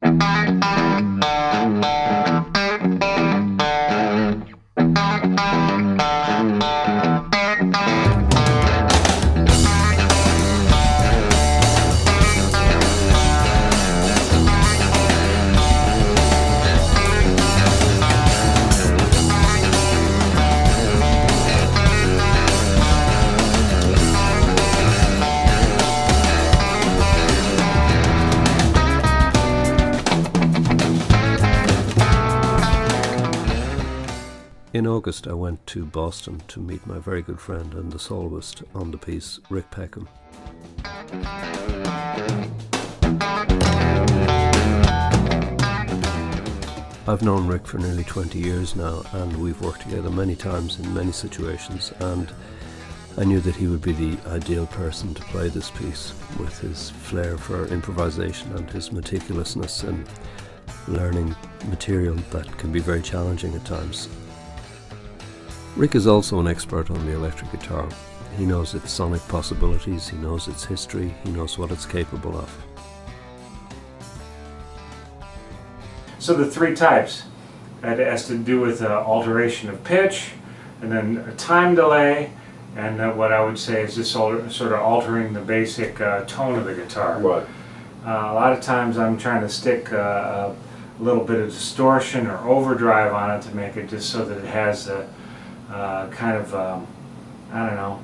In August, I went to Boston to meet my very good friend and the soloist on the piece, Rick Peckham. I've known Rick for nearly 20 years now, and we've worked together many times in many situations, and I knew that he would be the ideal person to play this piece, with his flair for improvisation and his meticulousness in learning material that can be very challenging at times. Rick is also an expert on the electric guitar. He knows its sonic possibilities, he knows its history, he knows what it's capable of. So the three types, that has to do with alteration of pitch, and then a time delay, and what I would say is just sort of altering the basic tone of the guitar. Right. A lot of times I'm trying to stick a little bit of distortion or overdrive on it to make it just so that it has a kind of, I don't know,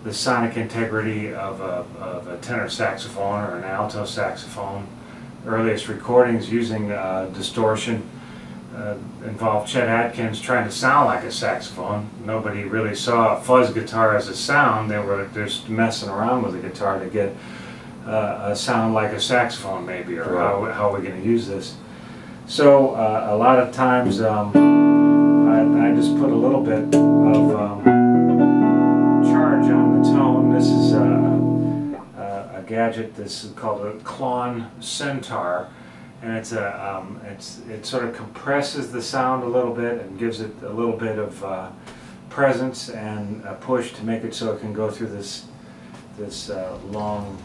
the sonic integrity of a tenor saxophone or an alto saxophone. Earliest recordings using distortion involved Chet Atkins trying to sound like a saxophone. Nobody really saw a fuzz guitar as a sound. They were just messing around with the guitar to get a sound like a saxophone maybe, or how are we going to use this. So a lot of times I just put a little bit of charge on the tone. This is a gadget. This is called a Klon Centaur, and it sort of compresses the sound a little bit and gives it a little bit of presence and a push to make it so it can go through this long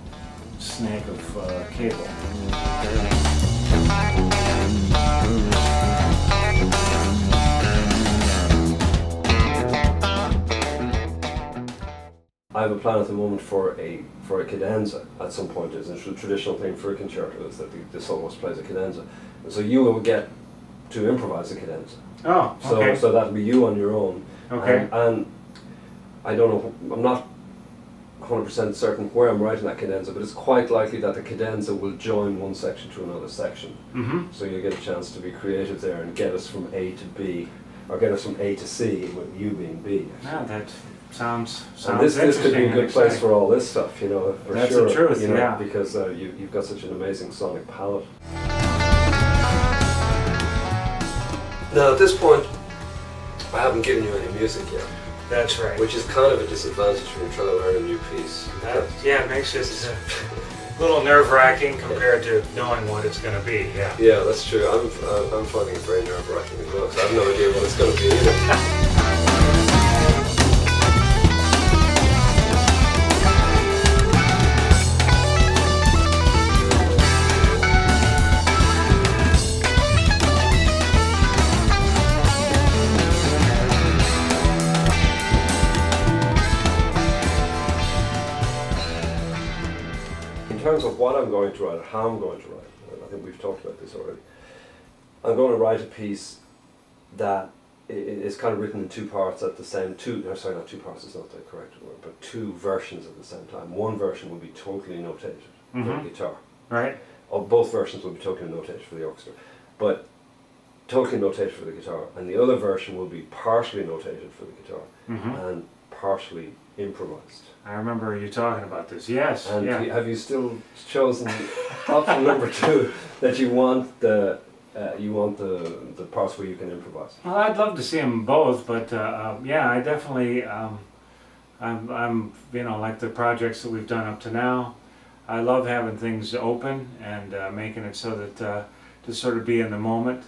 snake of cable. I have a plan at the moment for a cadenza at some point. It's a traditional thing for a concerto is that the soloist plays a cadenza. And so you will get to improvise a cadenza. Oh, okay. So that'll be you on your own. Okay. And I don't know, I'm not 100% certain where I'm writing that cadenza, but it's quite likely that the cadenza will join one section to another section. Mm-hmm. So you get a chance to be creative there and get us from A to B, or get us from A to C, with you being B. Yeah, that sounds this could be a good place for all this stuff, you know, for That's sure. the truth, you know, yeah. Because you've got such an amazing sonic palette. Now at this point, I haven't given you any music yet. That's right. Which is kind of a disadvantage when you're trying to learn a new piece. Yeah, it makes it a little nerve-wracking compared to knowing what it's going to be. Yeah. Yeah, that's true. I'm finding it very nerve-wracking as well, because I have no idea what it's going to be either. In terms of what I'm going to write, or how I'm going to write, and I think we've talked about this already, I'm going to write a piece that is kind of written in two parts at the same, not two parts is not the correct word, but two versions at the same time. One version will be totally notated for the guitar. Right. Or both versions will be totally notated for the orchestra, but totally notated for the guitar, and the other version will be partially notated for the guitar and partially improvised. I remember you talking about this. Yes. And yeah. have you still chosen option number 2, that you want the parts where you can improvise? Well, I'd love to see them both, but yeah, I definitely I'm you know, like the projects that we've done up to now, I love having things open and making it so that to sort of be in the moment.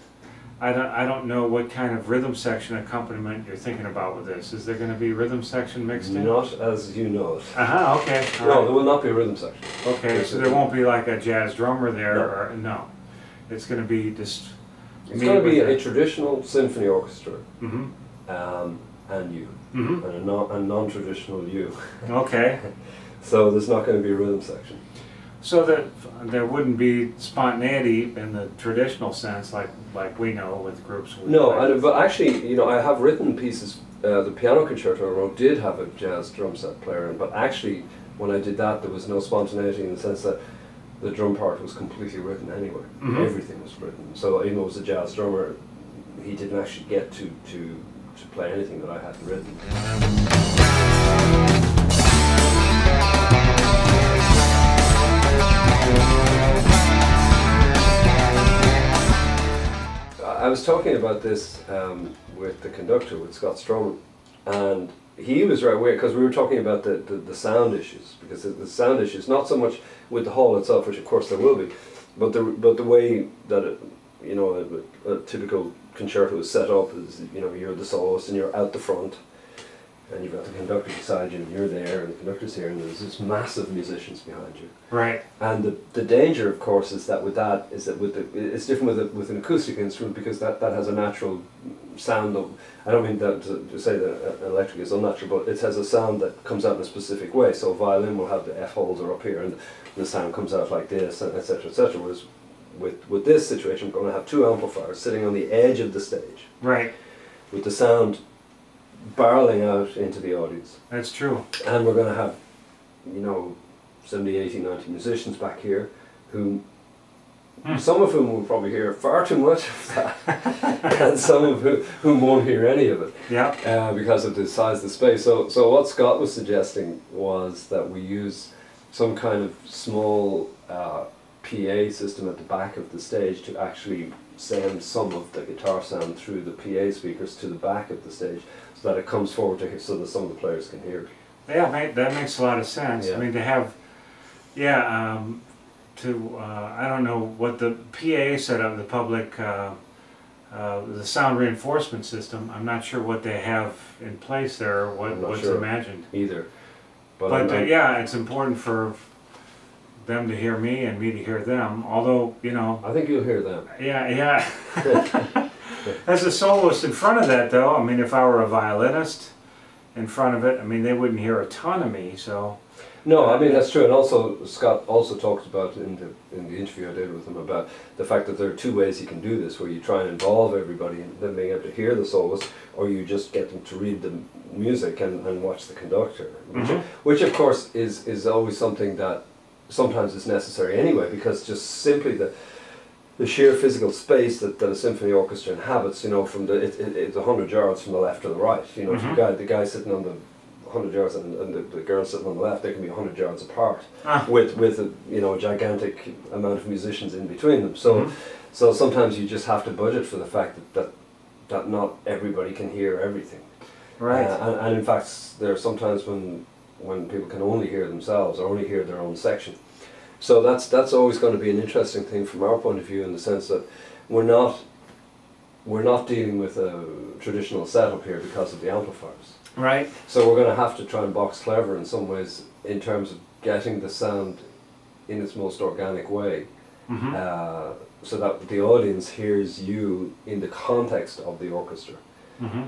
I don't know what kind of rhythm section accompaniment you're thinking about with this. Is there going to be rhythm section mixed in? Not as you know it. Okay. No, there will not be a rhythm section. Okay, so there won't be like a jazz drummer there, or no. It's going to be just. It's going to be a traditional symphony orchestra, Mm-hmm. and you, Mm-hmm. and a non-traditional you. Okay. So there's not going to be a rhythm section. So that there wouldn't be spontaneity in the traditional sense, like we know with groups. No, but actually, you know, I have written pieces. The piano concerto I wrote did have a jazz drum set player in, but actually, when I did that, there was no spontaneity in the sense that the drum part was completely written anyway. Mm-hmm. Everything was written. So even though it was a jazz drummer, he didn't actually get to play anything that I hadn't written. I was talking about this with the conductor, with Scott Stroman, and he was right away, because we were talking about the sound issues, because the sound issues, not so much with the hall itself, which of course there will be, but the way that it, you know, a typical concerto is set up is, you know, you're the soloist and you're out the front, and you've got the conductor beside you, and you're there, and the conductor's here, and there's this massive musicians behind you. Right. And the danger, of course, is that it's different with an acoustic instrument, because that has a natural sound of, I don't mean that to say that electric is unnatural, but it has a sound that comes out in a specific way. So a violin will have the F holes are up here, and the sound comes out like this, and etc., etc. Whereas with this situation, we're going to have two amplifiers sitting on the edge of the stage. Right. With the sound barreling out into the audience. That's true. And we're going to have, you know, 70, 80, 90 musicians back here who, some of whom will probably hear far too much of that, and some of whom won't hear any of it. Yeah. Because of the size of the space. So what Scott was suggesting was that we use some kind of small PA system at the back of the stage to actually send some of the guitar sound through the PA speakers to the back of the stage, so that it comes forward to so that some of the players can hear it. Yeah, that makes a lot of sense. Yeah. I mean, to have, I don't know what the PA setup, the public, the sound reinforcement system, I'm not sure what they have in place there, or what's sure imagined. Either. But yeah, it's important for them to hear me and me to hear them, although, you know... I think you'll hear them. Yeah. As a soloist in front of that, though, I mean, if I were a violinist in front of it, I mean, they wouldn't hear a ton of me, so... No, I mean, that's true, and also Scott also talked about in the interview I did with him about the fact that there are two ways you can do this, where you try and involve everybody in them being able to hear the soloist, or you just get them to read the music and watch the conductor, which of course is always something that sometimes is necessary anyway, because just simply the sheer physical space that a symphony orchestra inhabits, you know, from it's 100 yards from the left to the right, you know, if the guy sitting on the 100 yards and the girl sitting on the left, they can be 100 yards apart, with a, you know, gigantic amount of musicians in between them. So so sometimes you just have to budget for the fact that not everybody can hear everything. Right. And in fact, there are sometimes when people can only hear themselves or only hear their own section. So that's always going to be an interesting thing from our point of view, in the sense that we're not dealing with a traditional setup here because of the amplifiers. Right. So we're going to have to try and box clever in some ways in terms of getting the sound in its most organic way, so that the audience hears you in the context of the orchestra.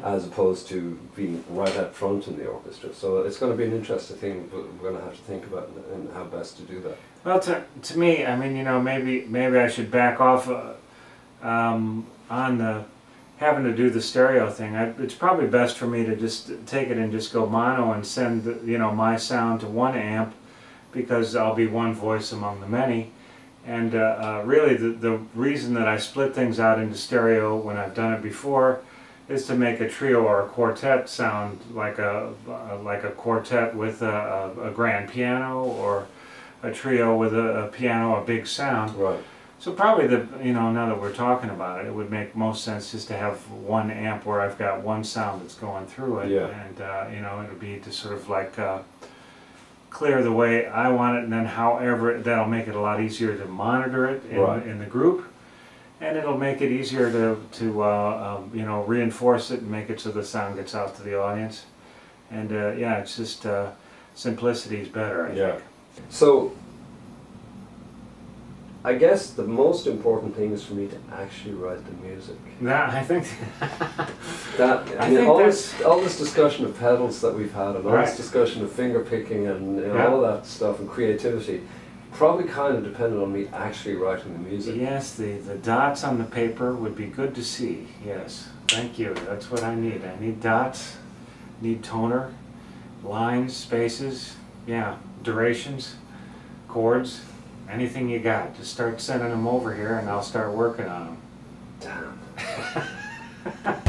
As opposed to being right up front in the orchestra. So it's going to be an interesting thing, but we're going to have to think about and how best to do that. Well, to me, I mean, you know, maybe I should back off on the having to do the stereo thing. It's probably best for me to just take it and just go mono and send you know, my sound to one amp, because I'll be one voice among the many. And really, the reason that I split things out into stereo when I've done it before is to make a trio or a quartet sound like a quartet with a grand piano, or a trio with a piano, a big sound. Right. So probably you know, now that we're talking about it, it would make most sense just to have one amp where I've got one sound that's going through it, and you know, it would be to sort of like clear the way I want it, and then however that'll make it a lot easier to monitor it in the group. And it'll make it easier to you know, reinforce it and make it so the sound gets out to the audience. And yeah, it's just simplicity is better, I think. So I guess the most important thing is for me to actually write the music. That, I think. I mean, all this discussion of pedals that we've had, and all this discussion of finger picking, and all of that stuff, and creativity, probably kind of depended on me actually writing the music. Yes, the dots on the paper would be good to see. Yes, thank you. That's what I need. I need dots, need toner, lines, spaces, yeah, durations, chords, anything you got. Just start sending them over here and I'll start working on them. Damn.